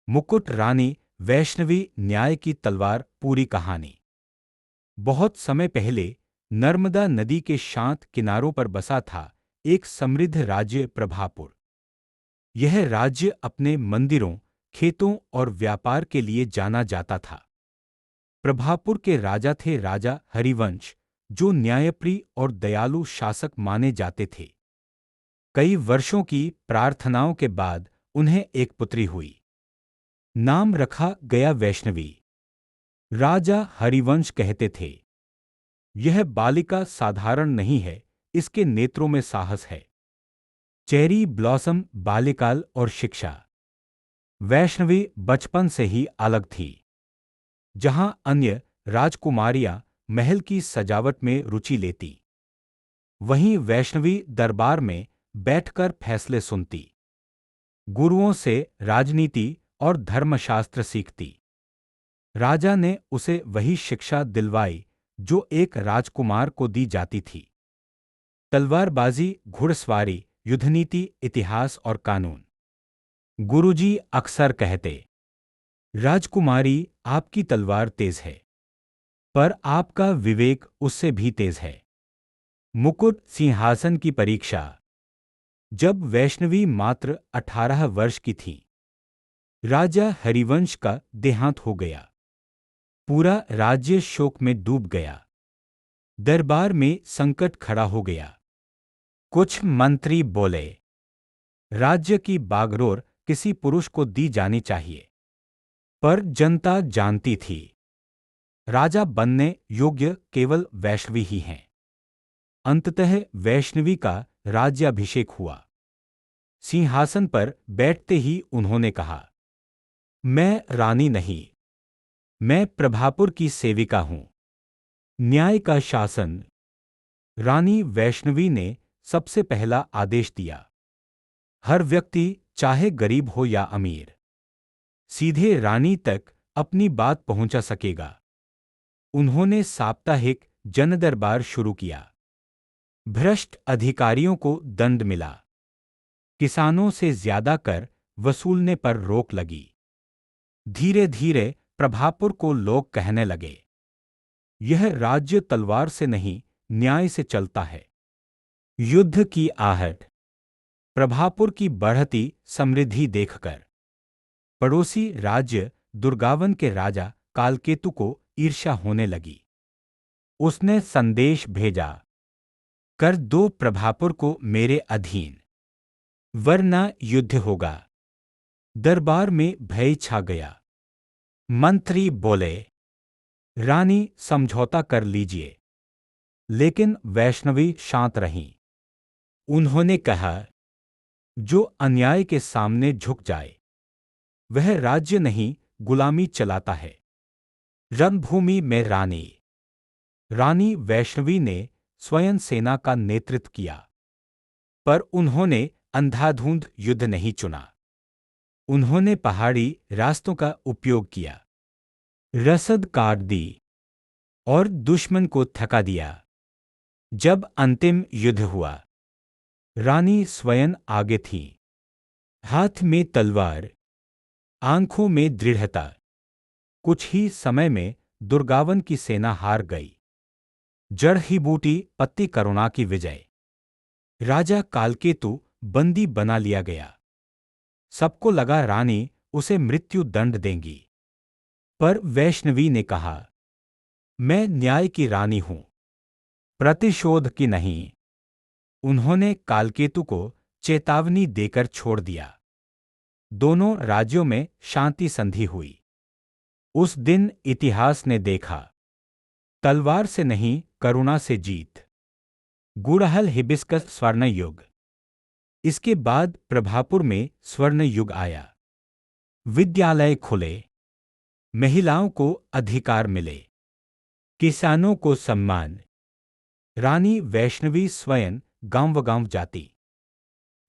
मुकुट रानी वैष्णवी न्याय की तलवार पूरी कहानी। बहुत समय पहले नर्मदा नदी के शांत किनारों पर बसा था एक समृद्ध राज्य प्रभापुर। यह राज्य अपने मंदिरों, खेतों और व्यापार के लिए जाना जाता था। प्रभापुर के राजा थे राजा हरिवंश, जो न्यायप्रिय और दयालु शासक माने जाते थे। कई वर्षों की प्रार्थनाओं के बाद उन्हें एक पुत्री हुई। नाम रखा गया वैष्णवी। राजा हरिवंश कहते थे, यह बालिका साधारण नहीं है, इसके नेत्रों में साहस है। चेरी ब्लॉसम बाल्यकाल और शिक्षा। वैष्णवी बचपन से ही अलग थी। जहां अन्य राजकुमारियां महल की सजावट में रुचि लेती, वहीं वैष्णवी दरबार में बैठकर फैसले सुनती, गुरुओं से राजनीति और धर्मशास्त्र सीखती। राजा ने उसे वही शिक्षा दिलवाई जो एक राजकुमार को दी जाती थी: तलवारबाजी, घुड़सवारी, युद्धनीति, इतिहास और कानून। गुरुजी अक्सर कहते, राजकुमारी, आपकी तलवार तेज है, पर आपका विवेक उससे भी तेज है। मुकुट सिंहासन की परीक्षा। जब वैष्णवी मात्र 18 वर्ष की थी, राजा हरिवंश का देहांत हो गया। पूरा राज्य शोक में डूब गया। दरबार में संकट खड़ा हो गया। कुछ मंत्री बोले, राज्य की बागडोर किसी पुरुष को दी जानी चाहिए। पर जनता जानती थी, राजा बनने योग्य केवल वैष्णवी ही हैं। अंततः वैष्णवी का राज्याभिषेक हुआ। सिंहासन पर बैठते ही उन्होंने कहा, मैं रानी नहीं, मैं प्रभापुर की सेविका हूं। न्याय का शासन। रानी वैष्णवी ने सबसे पहला आदेश दिया, हर व्यक्ति, चाहे गरीब हो या अमीर, सीधे रानी तक अपनी बात पहुंचा सकेगा। उन्होंने साप्ताहिक जनदरबार शुरू किया। भ्रष्ट अधिकारियों को दंड मिला। किसानों से ज्यादा कर वसूलने पर रोक लगी। धीरे धीरे प्रभापुर को लोग कहने लगे, यह राज्य तलवार से नहीं, न्याय से चलता है। युद्ध की आहट। प्रभापुर की बढ़ती समृद्धि देखकर पड़ोसी राज्य दुर्गावन के राजा कालकेतु को ईर्ष्या होने लगी। उसने संदेश भेजा, कर दो प्रभापुर को मेरे अधीन, वरना युद्ध होगा। दरबार में भय छा गया। मंत्री बोले, रानी, समझौता कर लीजिए। लेकिन वैष्णवी शांत रहीं। उन्होंने कहा, जो अन्याय के सामने झुक जाए, वह राज्य नहीं, गुलामी चलाता है। रणभूमि में रानी। रानी वैष्णवी ने स्वयं सेना का नेतृत्व किया। पर उन्होंने अंधाधुंध युद्ध नहीं चुना। उन्होंने पहाड़ी रास्तों का उपयोग किया, रसद काट दी और दुश्मन को थका दिया। जब अंतिम युद्ध हुआ, रानी स्वयं आगे थी, हाथ में तलवार, आंखों में दृढ़ता। कुछ ही समय में दुर्गावन की सेना हार गई। जड़ ही बूटी पत्ती करुणा की विजय। राजा कालकेतु बंदी बना लिया गया। सबको लगा रानी उसे मृत्यु दंड देंगी। पर वैष्णवी ने कहा, मैं न्याय की रानी हूं, प्रतिशोध की नहीं। उन्होंने कालकेतु को चेतावनी देकर छोड़ दिया। दोनों राज्यों में शांति संधि हुई। उस दिन इतिहास ने देखा, तलवार से नहीं, करुणा से जीत। गुड़हल हिबिस्कस स्वर्ण युग। इसके बाद प्रभापुर में स्वर्ण युग आया। विद्यालय खुले, महिलाओं को अधिकार मिले, किसानों को सम्मान। रानी वैष्णवी स्वयं गांव-गांव जाती,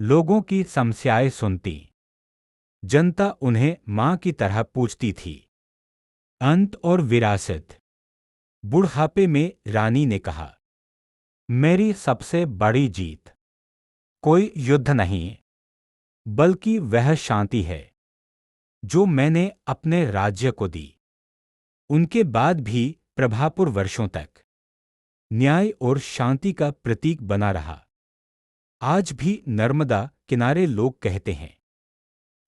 लोगों की समस्याएं सुनती। जनता उन्हें मां की तरह पूजती थी। अंत और विरासत। बुढ़ापे में रानी ने कहा, मेरी सबसे बड़ी जीत कोई युद्ध नहीं, बल्कि वह शांति है जो मैंने अपने राज्य को दी। उनके बाद भी प्रभापुर वर्षों तक न्याय और शांति का प्रतीक बना रहा। आज भी नर्मदा किनारे लोग कहते हैं,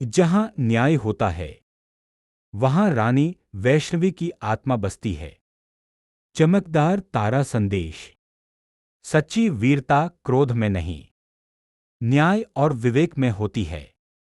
जहां न्याय होता है वहां रानी वैष्णवी की आत्मा बसती है। चमकदार तारा संदेश। सच्ची वीरता क्रोध में नहीं, न्याय और विवेक में होती है।